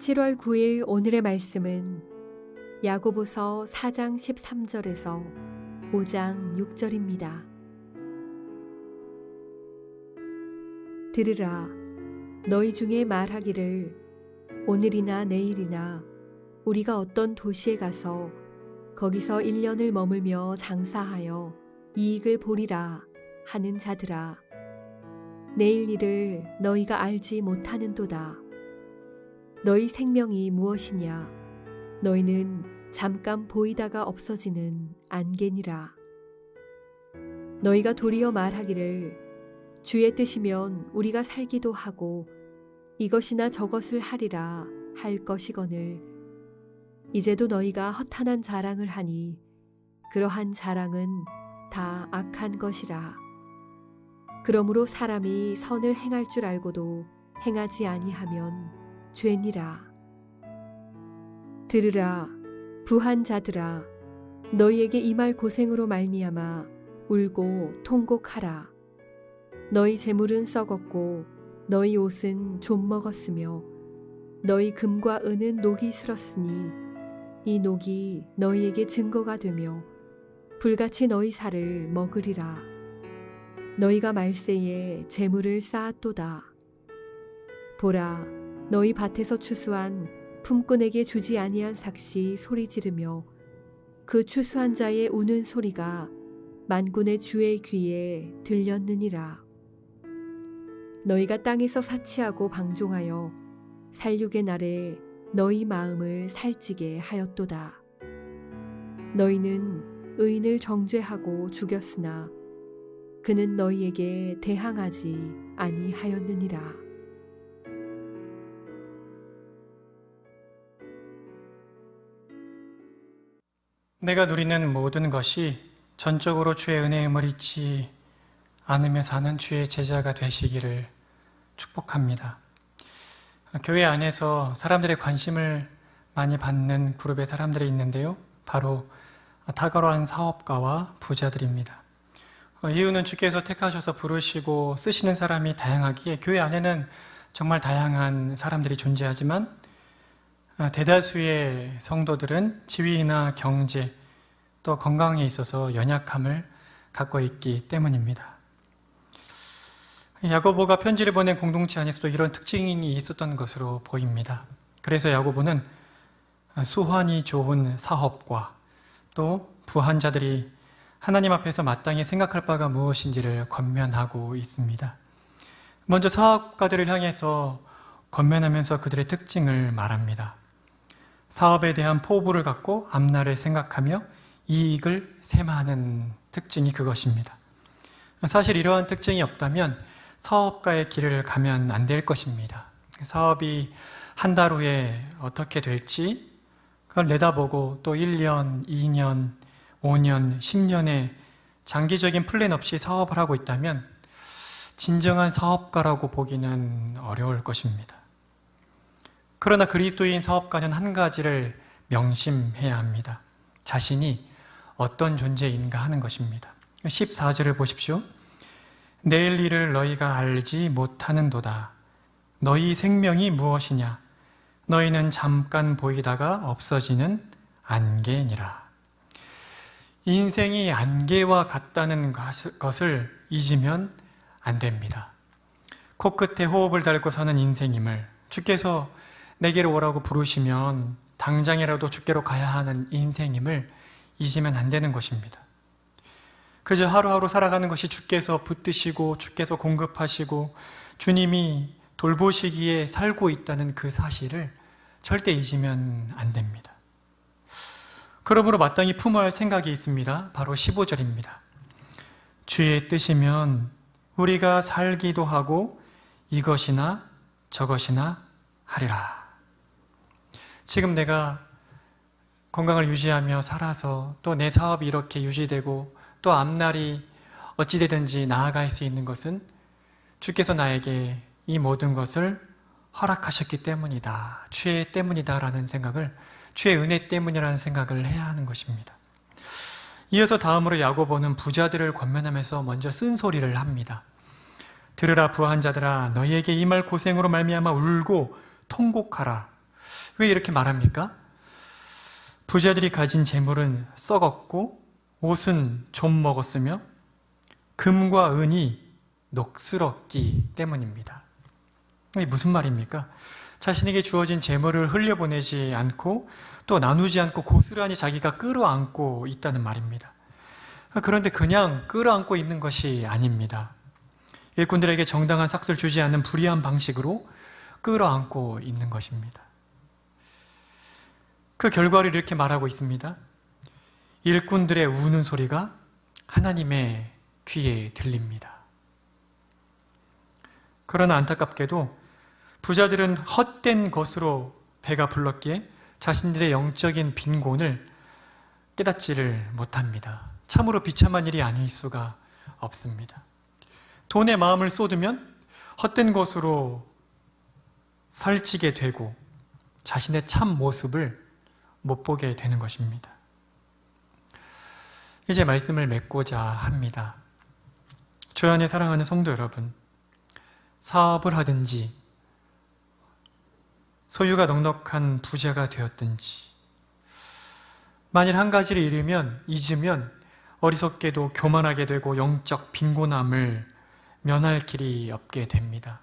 7월 9일 오늘의 말씀은 야고보서 4장 13절에서 5장 6절입니다. 들으라, 너희 중에 말하기를 오늘이나 내일이나 우리가 어떤 도시에 가서 거기서 1년을 머물며 장사하여 이익을 보리라 하는 자들아, 내일 일을 너희가 알지 못하는도다. 너희 생명이 무엇이냐? 너희는 잠깐 보이다가 없어지는 안개니라. 너희가 도리어 말하기를 주의 뜻이면 우리가 살기도 하고 이것이나 저것을 하리라 할 것이거늘 이제도 너희가 허탄한 자랑을 하니 그러한 자랑은 다 악한 것이라. 그러므로 사람이 선을 행할 줄 알고도 행하지 아니하면 죄니라. 들으라, 부한 자들아, 너희에게 이 말 고생으로 말미암아 울고 통곡하라. 너희 재물은 썩었고 너희 옷은 좀 먹었으며 너희 금과 은은 녹이 슬었으니 이 녹이 너희에게 증거가 되며 불같이 너희 살을 먹으리라. 너희가 말세에 재물을 쌓았도다. 보라, 너희 밭에서 추수한 품꾼에게 주지 아니한 삭시 소리 지르며 그 추수한 자의 우는 소리가 만군의 주의 귀에 들렸느니라. 너희가 땅에서 사치하고 방종하여 살육의 날에 너희 마음을 살찌게 하였도다. 너희는 의인을 정죄하고 죽였으나 그는 너희에게 대항하지 아니하였느니라. 내가 누리는 모든 것이 전적으로 주의 은혜임을 잊지 않으며 사는 주의 제자가 되시기를 축복합니다. 교회 안에서 사람들의 관심을 많이 받는 그룹의 사람들이 있는데요. 바로 탁월한 사업가와 부자들입니다. 이유는 주께서 택하셔서 부르시고 쓰시는 사람이 다양하기에 교회 안에는 정말 다양한 사람들이 존재하지만 대다수의 성도들은 지위나 경제 또 건강에 있어서 연약함을 갖고 있기 때문입니다. 야고보가 편지를 보낸 공동체 안에서도 이런 특징이 있었던 것으로 보입니다. 그래서 야고보는 수완이 좋은 사업과 또 부한 자들이 하나님 앞에서 마땅히 생각할 바가 무엇인지를 권면하고 있습니다. 먼저 사업가들을 향해서 권면하면서 그들의 특징을 말합니다. 사업에 대한 포부를 갖고 앞날을 생각하며 이익을 셈하는 특징이 그것입니다. 사실 이러한 특징이 없다면 사업가의 길을 가면 안 될 것입니다. 사업이 한 달 후에 어떻게 될지 그걸 내다보고 또 1년, 2년, 5년, 10년의 장기적인 플랜 없이 사업을 하고 있다면 진정한 사업가라고 보기는 어려울 것입니다. 그러나 그리스도인 사업가는 한 가지를 명심해야 합니다. 자신이 어떤 존재인가 하는 것입니다. 14절을 보십시오. 내일 일을 너희가 알지 못하는도다. 너희 생명이 무엇이냐? 너희는 잠깐 보이다가 없어지는 안개니라. 인생이 안개와 같다는 것을 잊으면 안 됩니다. 코끝에 호흡을 달고 사는 인생임을, 주께서 내게로 오라고 부르시면 당장이라도 주께로 가야 하는 인생임을 잊으면 안 되는 것입니다. 그저 하루하루 살아가는 것이 주께서 붙드시고 주께서 공급하시고 주님이 돌보시기에 살고 있다는 그 사실을 절대 잊으면 안 됩니다. 그러므로 마땅히 품어야 할 생각이 있습니다. 바로 15절입니다. 주의 뜻이면 우리가 살기도 하고 이것이나 저것이나 하리라. 지금 내가 건강을 유지하며 살아서 또 내 사업이 이렇게 유지되고 또 앞날이 어찌되든지 나아갈 수 있는 것은 주께서 나에게 이 모든 것을 허락하셨기 때문이다. 주의 때문이다 라는 생각을, 주의 은혜 때문이라는 생각을 해야 하는 것입니다. 이어서 다음으로 야고보는 부자들을 권면하면서 먼저 쓴소리를 합니다. 들으라 부한 자들아, 너희에게 이 말 고생으로 말미암아 울고 통곡하라. 왜 이렇게 말합니까? 부자들이 가진 재물은 썩었고 옷은 좀 먹었으며 금과 은이 녹슬었기 때문입니다. 이게 무슨 말입니까? 자신에게 주어진 재물을 흘려보내지 않고 또 나누지 않고 고스란히 자기가 끌어안고 있다는 말입니다. 그런데 그냥 끌어안고 있는 것이 아닙니다. 일꾼들에게 정당한 삭스를 주지 않는 불의한 방식으로 끌어안고 있는 것입니다. 그 결과를 이렇게 말하고 있습니다. 일꾼들의 우는 소리가 하나님의 귀에 들립니다. 그러나 안타깝게도 부자들은 헛된 것으로 배가 불렀기에 자신들의 영적인 빈곤을 깨닫지를 못합니다. 참으로 비참한 일이 아닐 수가 없습니다. 돈에 마음을 쏟으면 헛된 것으로 살찌게 되고 자신의 참 모습을 못 보게 되는 것입니다. 이제 말씀을 맺고자 합니다. 주 안에 사랑하는 성도 여러분, 사업을 하든지 소유가 넉넉한 부자가 되었든지 만일 한 가지를 잊으면 어리석게도 교만하게 되고 영적 빈곤함을 면할 길이 없게 됩니다.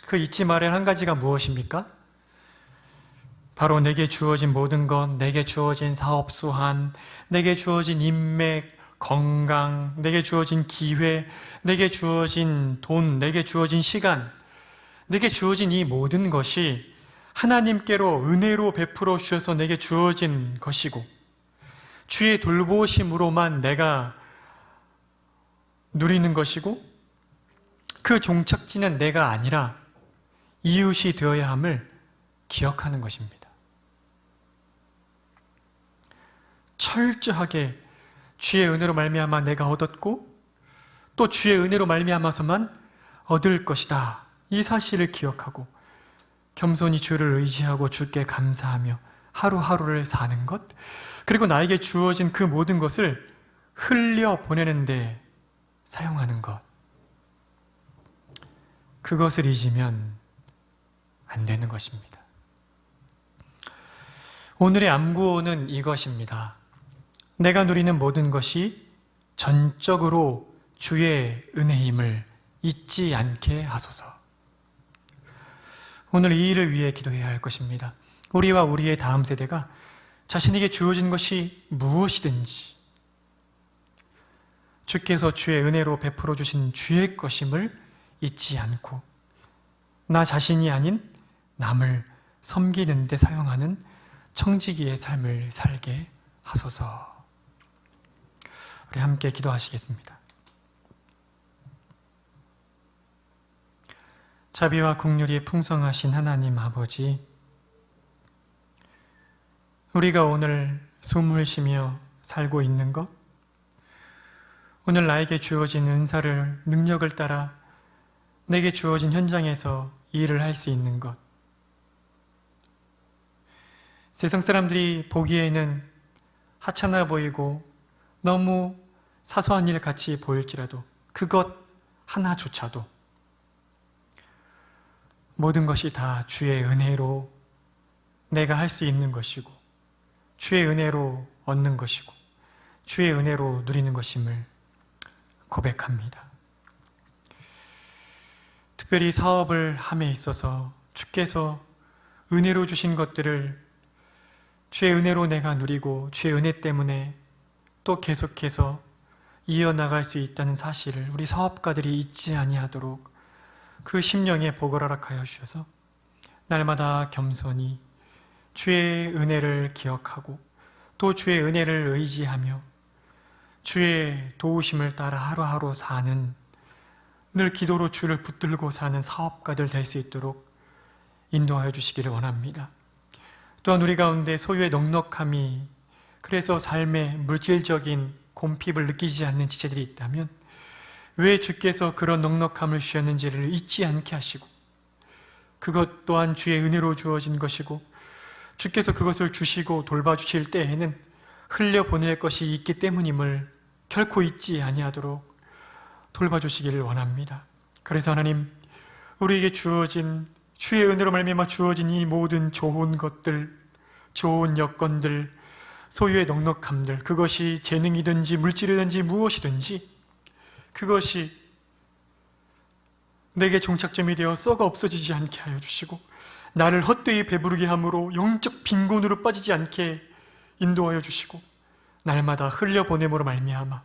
그 잊지 말아야 할 한 가지가 무엇입니까? 바로 내게 주어진 모든 것, 내게 주어진 사업 수완, 내게 주어진 인맥, 건강, 내게 주어진 기회, 내게 주어진 돈, 내게 주어진 시간, 내게 주어진 이 모든 것이 하나님께로 은혜로 베풀어 주셔서 내게 주어진 것이고 주의 돌보심으로만 내가 누리는 것이고 그 종착지는 내가 아니라 이웃이 되어야 함을 기억하는 것입니다. 철저하게 주의 은혜로 말미암아 내가 얻었고 또 주의 은혜로 말미암아서만 얻을 것이다. 이 사실을 기억하고 겸손히 주를 의지하고 주께 감사하며 하루하루를 사는 것, 그리고 나에게 주어진 그 모든 것을 흘려보내는 데 사용하는 것, 그것을 잊으면 안 되는 것입니다. 오늘의 암구호는 이것입니다. 내가 누리는 모든 것이 전적으로 주의 은혜임을 잊지 않게 하소서. 오늘 이 일을 위해 기도해야 할 것입니다. 우리와 우리의 다음 세대가 자신에게 주어진 것이 무엇이든지 주께서 주의 은혜로 베풀어 주신 주의 것임을 잊지 않고 나 자신이 아닌 남을 섬기는 데 사용하는 청지기의 삶을 살게 하소서. 우리 함께 기도하시겠습니다. 자비와 긍휼이 풍성하신 하나님 아버지, 우리가 오늘 숨을 쉬며 살고 있는 것, 오늘 나에게 주어진 은사를 능력을 따라 내게 주어진 현장에서 일을 할 수 있는 것, 세상 사람들이 보기에는 하찮아 보이고 너무 사소한 일 같이 보일지라도 그것 하나조차도 모든 것이 다 주의 은혜로 내가 할 수 있는 것이고 주의 은혜로 얻는 것이고 주의 은혜로 누리는 것임을 고백합니다. 특별히 사업을 함에 있어서 주께서 은혜로 주신 것들을 주의 은혜로 내가 누리고 주의 은혜 때문에 또 계속해서 이어나갈 수 있다는 사실을 우리 사업가들이 잊지 아니하도록 그 심령에 복을 허락하여 주셔서 날마다 겸손히 주의 은혜를 기억하고 또 주의 은혜를 의지하며 주의 도우심을 따라 하루하루 사는, 늘 기도로 주를 붙들고 사는 사업가들 될 수 있도록 인도하여 주시기를 원합니다. 또한 우리 가운데 소유의 넉넉함이 그래서 삶의 물질적인 곰핍을 느끼지 않는 지체들이 있다면 왜 주께서 그런 넉넉함을 주셨는지를 잊지 않게 하시고 그것 또한 주의 은혜로 주어진 것이고 주께서 그것을 주시고 돌봐주실 때에는 흘려보낼 것이 있기 때문임을 결코 잊지 아니하도록 돌봐주시기를 원합니다. 그래서 하나님, 우리에게 주어진 주의 은혜로 말미암아 주어진 이 모든 좋은 것들, 좋은 여건들, 소유의 넉넉함들, 그것이 재능이든지 물질이든지 무엇이든지 그것이 내게 종착점이 되어 썩어 없어지지 않게 하여 주시고 나를 헛되이 배부르게 함으로 영적 빈곤으로 빠지지 않게 인도하여 주시고 날마다 흘려보냄으로 말미암아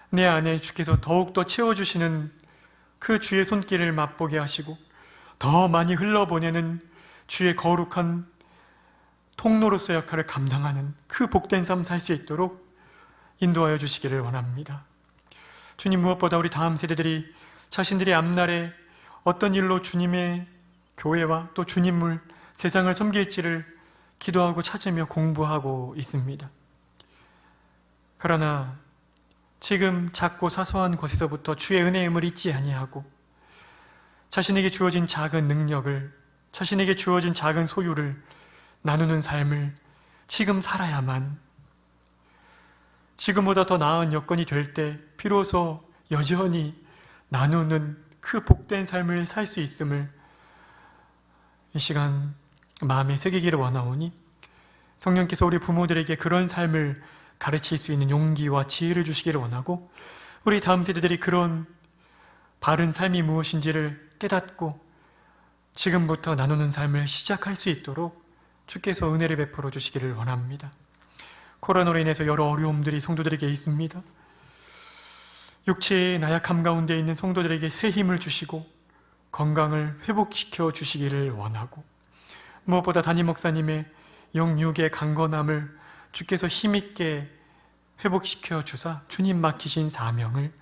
내 안에 주께서 더욱더 채워주시는 그 주의 손길을 맛보게 하시고 더 많이 흘러보내는 주의 거룩한 통로로서 역할을 감당하는 그 복된 삶 살 수 있도록 인도하여 주시기를 원합니다. 주님, 무엇보다 우리 다음 세대들이 자신들의 앞날에 어떤 일로 주님의 교회와 또 주님을 세상을 섬길지를 기도하고 찾으며 공부하고 있습니다. 그러나 지금 작고 사소한 곳에서부터 주의 은혜의 힘을 잊지 아니하고 자신에게 주어진 작은 능력을, 자신에게 주어진 작은 소유를 나누는 삶을 지금 살아야만 지금보다 더 나은 여건이 될 때 비로소 여전히 나누는 그 복된 삶을 살 수 있음을 이 시간 마음에 새기기를 원하오니 성령께서 우리 부모들에게 그런 삶을 가르칠 수 있는 용기와 지혜를 주시기를 원하고 우리 다음 세대들이 그런 바른 삶이 무엇인지를 깨닫고 지금부터 나누는 삶을 시작할 수 있도록 주께서 은혜를 베풀어 주시기를 원합니다. 코로나로 인해서 여러 어려움들이 성도들에게 있습니다. 육체의 나약함 가운데 있는 성도들에게 새 힘을 주시고 건강을 회복시켜 주시기를 원하고 무엇보다 담임 목사님의 영육의 강건함을 주께서 힘있게 회복시켜 주사 주님 맡기신 사명을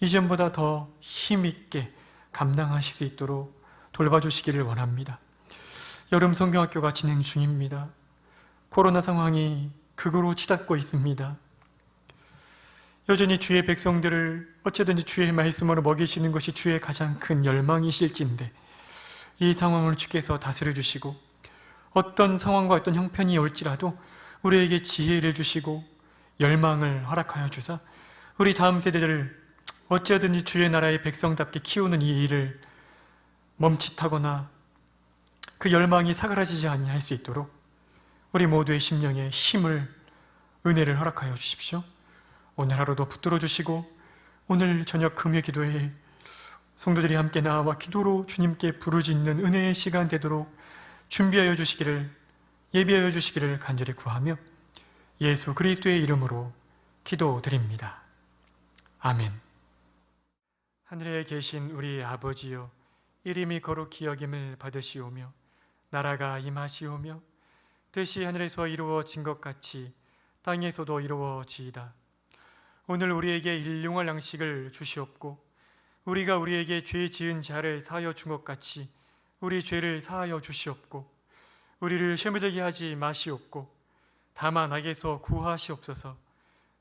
이전보다 더 힘있게 감당하실 수 있도록 돌봐주시기를 원합니다. 여름 성경학교가 진행 중입니다. 코로나 상황이 극으로 치닫고 있습니다. 여전히 주의 백성들을 어쨌든지 주의 말씀으로 먹이시는 것이 주의 가장 큰 열망이실진데 이 상황을 주께서 다스려 주시고 어떤 상황과 어떤 형편이 올지라도 우리에게 지혜를 주시고 열망을 허락하여 주사 우리 다음 세대들을 어찌하든지 주의 나라의 백성답게 키우는 이 일을 멈칫하거나 그 열망이 사그라지지 아니할 수 있도록 우리 모두의 심령에 힘을, 은혜를 허락하여 주십시오. 오늘 하루도 붙들어 주시고 오늘 저녁 금요 기도에 성도들이 함께 나와 기도로 주님께 부르짖는 은혜의 시간 되도록 준비하여 주시기를, 예비하여 주시기를 간절히 구하며 예수 그리스도의 이름으로 기도드립니다. 아멘. 하늘에 계신 우리 아버지여, 이름이 거룩히 여김을 받으시오며 나라가 임하시오며 뜻이 하늘에서 이루어진 것 같이 땅에서도 이루어지이다. 오늘 우리에게 일용할 양식을 주시옵고 우리가 우리에게 죄 지은 자를 사하여 준 것 같이 우리 죄를 사하여 주시옵고 우리를 시험에 들게 하지 마시옵고 다만 악에서 구하시옵소서.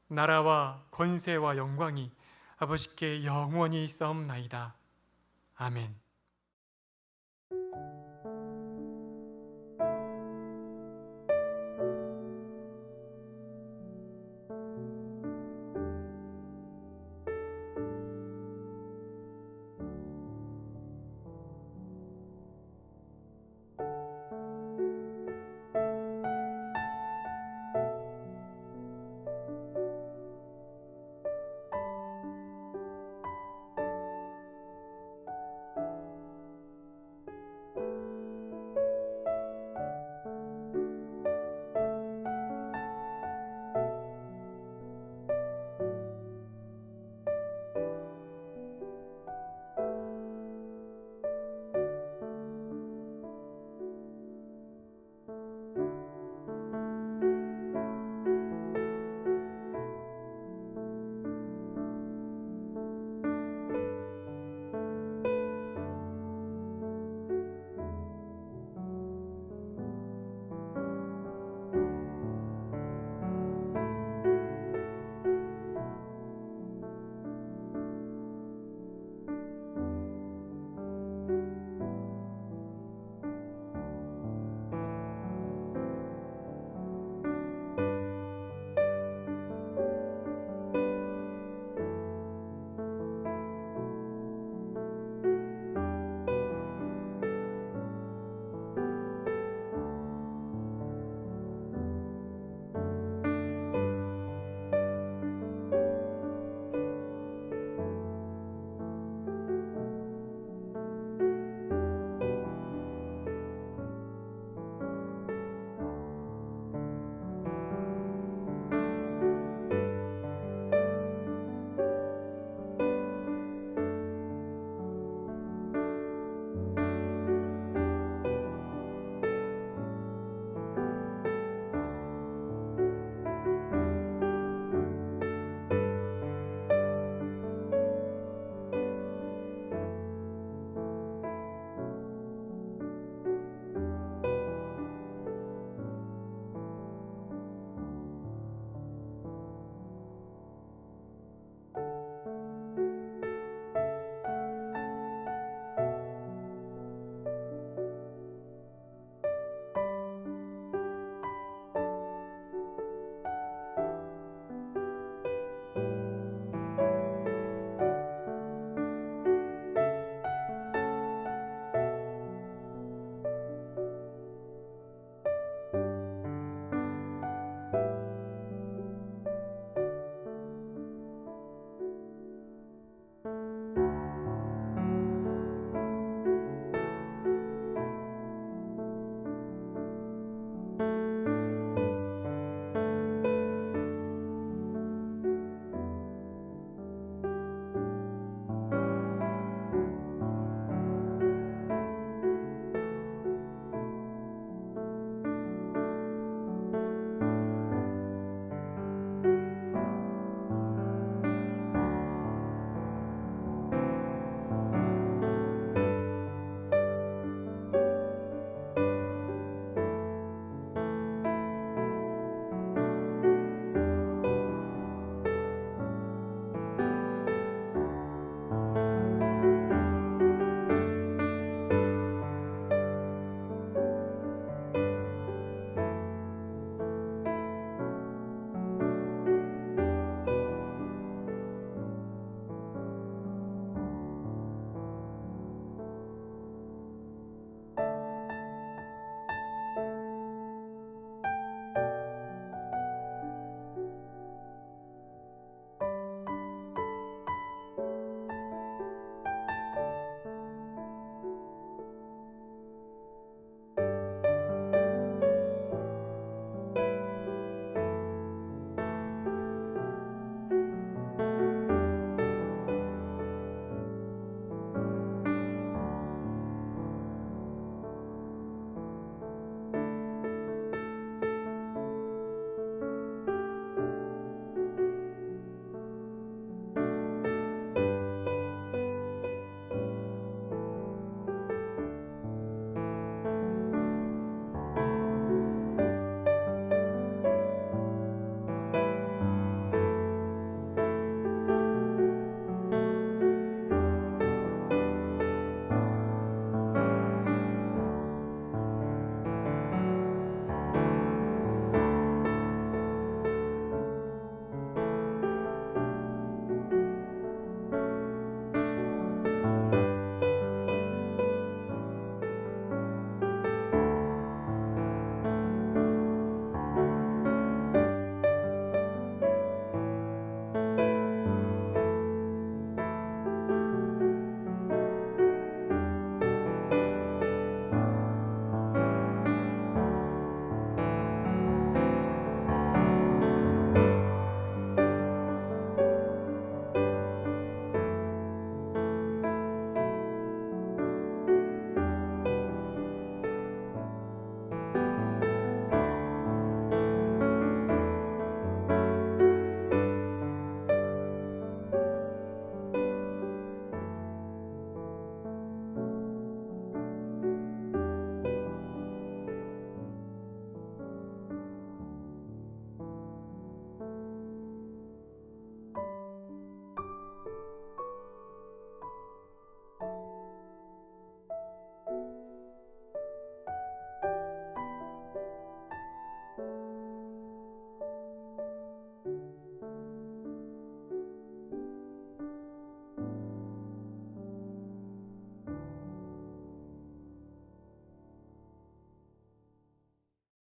나라와 권세와 영광이 아버지께 영원히 있사옵나이다. 아멘.